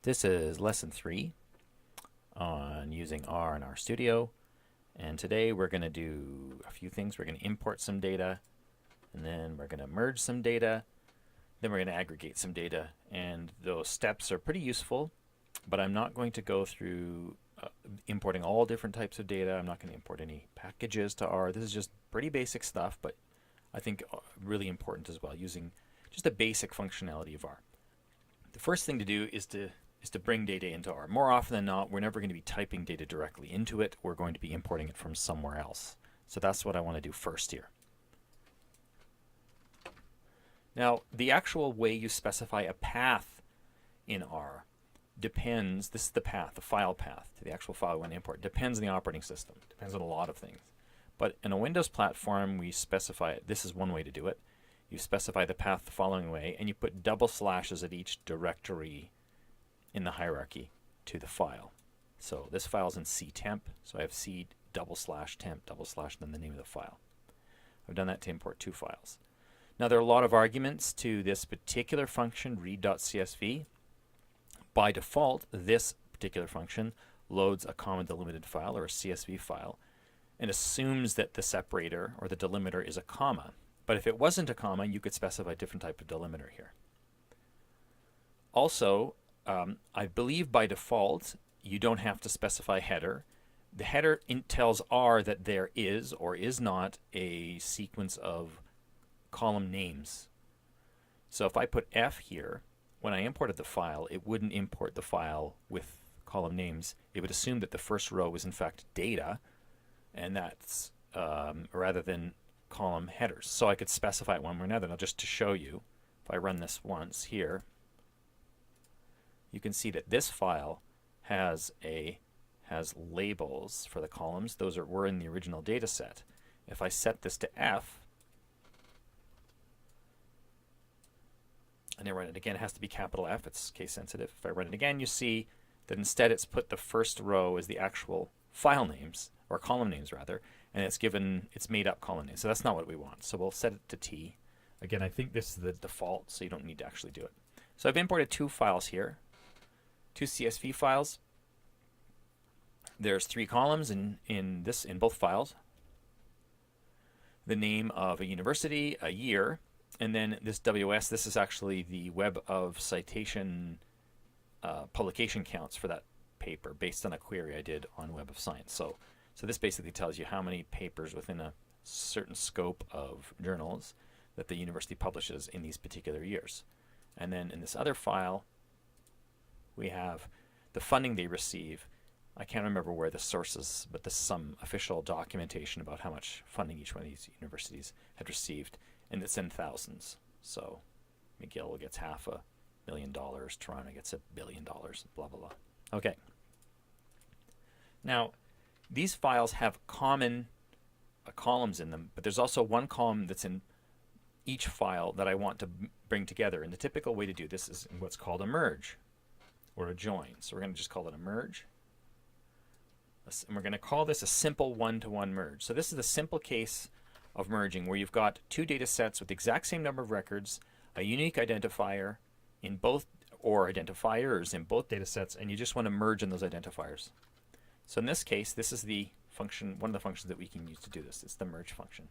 This is lesson 3 on using R in RStudio, and today we're going to do a few things. We're going to import some data, and then we're going to merge some data, then we're going to aggregate some data, and those steps are pretty useful, but I'm not going to go through importing all different types of data. I'm not going to import any packages to R. This is just pretty basic stuff, but I think really important as well, using just the basic functionality of R. The first thing to do is to bring data into R. More often than not, we're never going to be typing data directly into it. We're going to be importing it from somewhere else. So that's what I want to do first here. Now, the actual way you specify a path in R depends, this is the path, the file path to the actual file we want to import, depends on the operating system, depends on a lot of things. But in a Windows platform, we specify it. This is one way to do it. You specify the path the following way, and you put double slashes at each directory in the hierarchy to the file. So this file is in ctemp, so I have c /temp / then the name of the file. I've done that to import 2 files. Now there are a lot of arguments to this particular function, read.csv. By default, this particular function loads a comma delimited file or a CSV file and assumes that the separator or the delimiter is a comma. But if it wasn't a comma, you could specify a different type of delimiter here. Also, I believe by default, you don't have to specify header. The header tells R that there is or is not a sequence of column names. So if I put F here, when I imported the file, it wouldn't import the file with column names. It would assume that the first row is in fact data, and that's rather than column headers. So I could specify it one way or another. Now just to show you, if I run this once here, you can see that this file has labels for the columns. Those were in the original data set. If I set this to F, and I run it again, it has to be capital F, it's case sensitive. If I run it again, you see that instead it's put the first row as the actual file names, or column names rather, and it's made up column names. So that's not what we want. So we'll set it to T. Again, I think this is the default, so you don't need to actually do it. So I've imported 2 files here, 2 CSV files. There's 3 columns in both files. The name of a university, a year, and then this WS, this is actually the Web of Citation publication counts for that paper based on a query I did on Web of Science. So this basically tells you how many papers within a certain scope of journals that the university publishes in these particular years. And then in this other file, we have the funding they receive. I can't remember where the source is, but this is some official documentation about how much funding each one of these universities had received, and it's in thousands. So McGill gets $500,000, Toronto gets $1 billion, blah, blah, blah. Okay. Now, these files have common columns in them, but there's also one column that's in each file that I want to bring together. And the typical way to do this is in what's called a merge or a join. So we're going to just call it a merge. And we're going to call this a simple one-to-one merge. So this is the simple case of merging where you've got 2 data sets with the exact same number of records, a unique identifier in both, or identifiers in both data sets, and you just want to merge in those identifiers. So in this case, this is the function, one of the functions that we can use to do this. It's the merge function.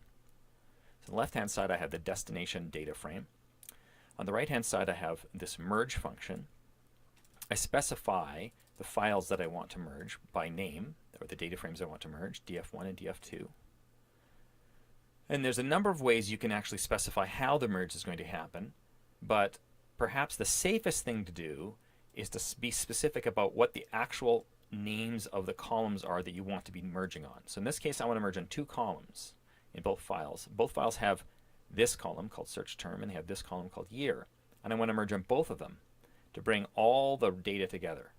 So on the left-hand side, I have the destination data frame. On the right-hand side, I have this merge function. I specify the files that I want to merge by name, or the data frames I want to merge, df1 and df2. And there's a number of ways you can actually specify how the merge is going to happen, but perhaps the safest thing to do is to be specific about what the actual names of the columns are that you want to be merging on. So in this case, I want to merge on 2 columns in both files. Both files have this column called search term, and they have this column called year. And I want to merge on both of them to bring all the data together.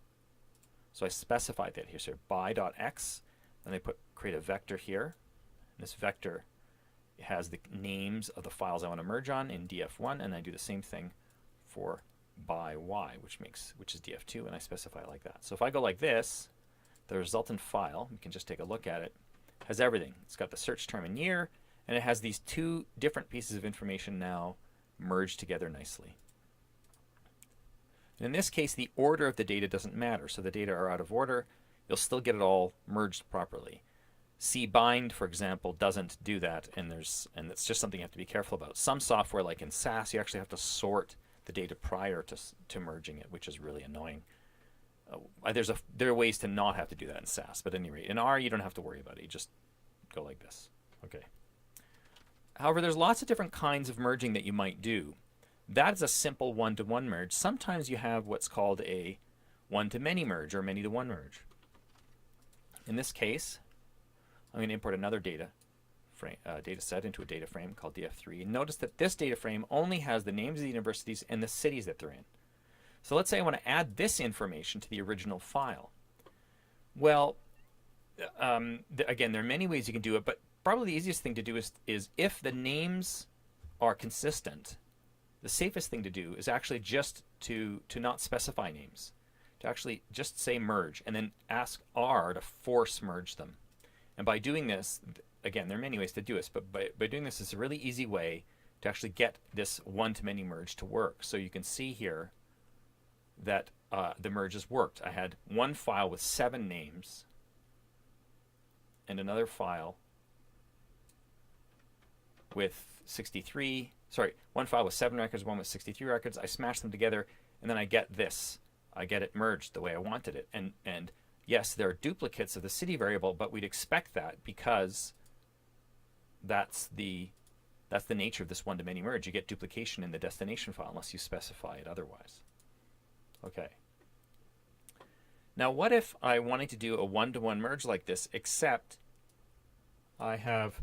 So I specified that here. So by.x, then I create a vector here. And this vector has the names of the files I want to merge on in df1, and I do the same thing for by y, which is df2, and I specify it like that. So if I go like this, the resultant file, you can just take a look at it, has everything. It's got the search term and year, and it has these 2 different pieces of information now merged together nicely. In this case, the order of the data doesn't matter. So the data are out of order. You'll still get it all merged properly. cbind, for example, doesn't do that, and it's just something you have to be careful about. Some software, like in SAS, you actually have to sort the data prior to merging it, which is really annoying. There are ways to not have to do that in SAS, but at any rate, in R, you don't have to worry about it. You just go like this. Okay. However, there's lots of different kinds of merging that you might do. That is a simple one-to-one merge. Sometimes you have what's called a one-to-many merge or many-to-one merge. In this case, I'm going to import another data set into a data frame called df3. And notice that this data frame only has the names of the universities and the cities that they're in. So let's say I want to add this information to the original file. Well, again, there are many ways you can do it, but probably the easiest thing to do is if the names are consistent, the safest thing to do is actually just to not specify names, to actually just say merge and then ask R to force merge them. And by doing this, again, there are many ways to do this, but by doing this, it's a really easy way to actually get this one-to-many merge to work. So you can see here that the merge has worked. I had one file with 7 names and another file with 63, sorry, one file with 7 records, one with 63 records. I smash them together, and then I get this. I get it merged the way I wanted it. And yes, there are duplicates of the city variable, but we'd expect that because that's the nature of this one-to-many merge. You get duplication in the destination file unless you specify it otherwise. Okay. Now, what if I wanted to do a one-to-one merge like this, except I have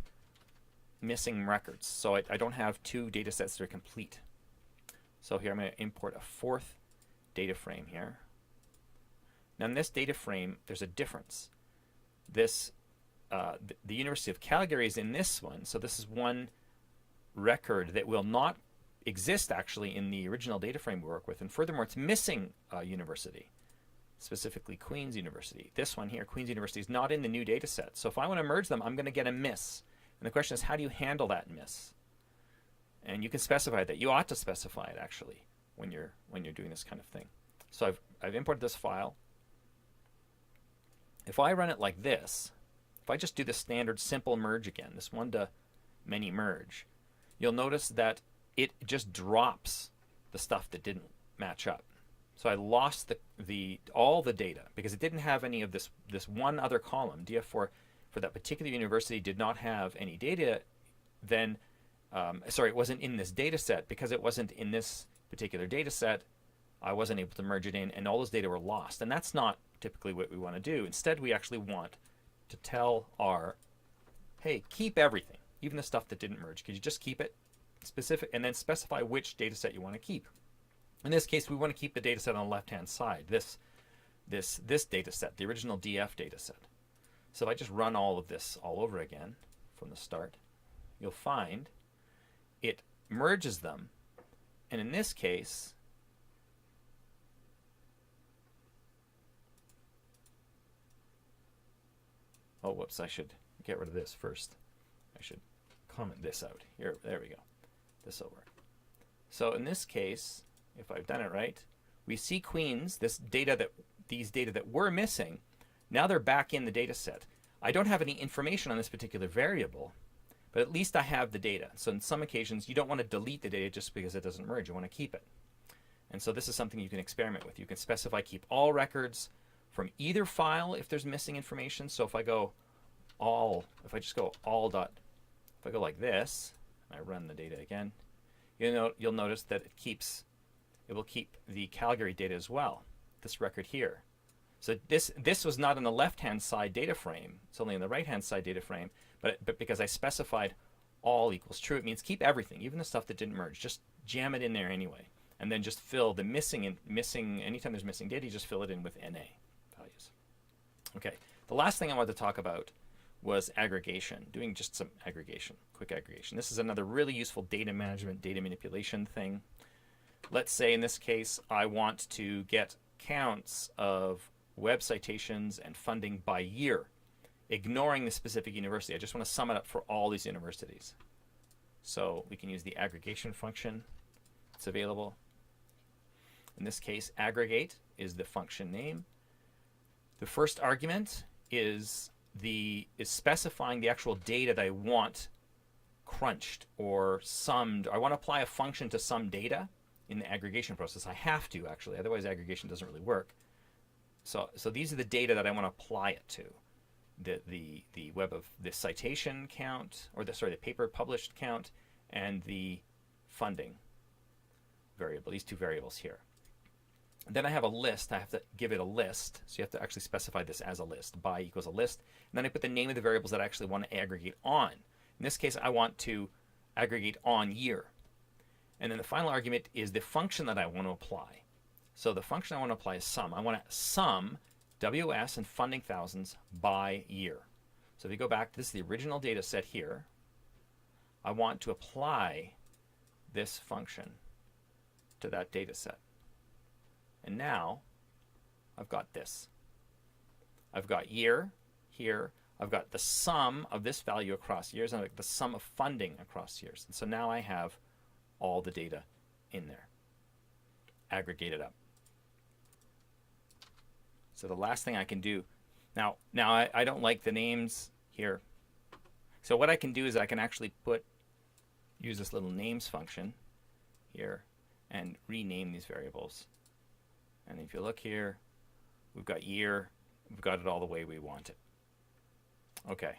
missing records? So I don't have 2 data sets that are complete. So here I'm going to import a 4th data frame here. Now in this data frame, there's a difference. This the University of Calgary is in this one, so this is one record that will not exist actually in the original data frame we work with, and furthermore, it's missing a university, specifically Queen's University. This one here, Queen's University, is not in the new data set. So if I want to merge them, I'm going to get a miss. And the question is, how do you handle that miss? And you can specify that. You ought to specify it actually when you're doing this kind of thing. So I've imported this file. If I run it like this, if I just do the standard simple merge again, this one-to-many merge, you'll notice that it just drops the stuff that didn't match up. So I lost all the data because it didn't have any of this one other column. DF4 for that particular university did not have any data. Then, sorry, it wasn't in this data set. Because it wasn't in this particular data set, I wasn't able to merge it in, and all those data were lost. And that's not typically what we want to do. Instead, we actually want to tell R, hey, keep everything, even the stuff that didn't merge. Could you just keep it specific, and then specify which data set you want to keep? In this case, we want to keep the data set on the left-hand side, this data set, the original DF data set. So if I just run all of this all over again from the start, you'll find it merges them. And in this case, oh, whoops, I should get rid of this first. I should comment this out. Here, there we go. This will work. So in this case, if I've done it right, we see Queens, these data that were missing, now they're back in the data set. I don't have any information on this particular variable, but at least I have the data. So in some occasions, you don't want to delete the data just because it doesn't merge. You want to keep it. And so this is something you can experiment with. You can specify keep all records from either file if there's missing information. So if I go all, if I just go all dot, if I go like this, and I run the data again, you'll notice that it will keep the Calgary data as well, this record here. So this was not in the left-hand side data frame. It's only in the right-hand side data frame. But because I specified all equals true, it means keep everything, even the stuff that didn't merge. Just jam it in there anyway. And then just fill the missing, anytime there's missing data, you just fill it in with NA values. Okay, the last thing I wanted to talk about was aggregation, doing just some aggregation, quick aggregation. This is another really useful data management, data manipulation thing. Let's say in this case, I want to get counts of web citations and funding by year, ignoring the specific university. I just want to sum it up for all these universities. So we can use the aggregation function. It's available. In this case, aggregate is the function name. The first argument is specifying the actual data that I want crunched or summed. I want to apply a function to some data in the aggregation process. I have to, actually, otherwise aggregation doesn't really work. So these are the data that I want to apply it to. The web of the citation count, or the paper published count, and the funding variable, these two variables here. Then I have a list. I have to give it a list. So you have to actually specify this as a list. By equals a list. And then I put the name of the variables that I actually want to aggregate on. In this case, I want to aggregate on year. And then the final argument is the function that I want to apply. So the function I want to apply is sum. I want to sum WS and funding thousands by year. So if you go back, this is the original data set here. I want to apply this function to that data set. And now I've got this. I've got year here. I've got the sum of this value across years, and I've got the sum of funding across years. And so now I have all the data in there, aggregated up. So the last thing I can do, now I don't like the names here. So what I can do is I can actually use this little names function here and rename these variables. And if you look here, we've got year, we've got it all the way we want it. Okay,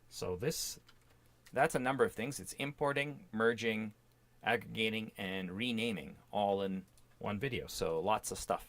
so that's a number of things. It's importing, merging, aggregating, and renaming all in one video. So lots of stuff.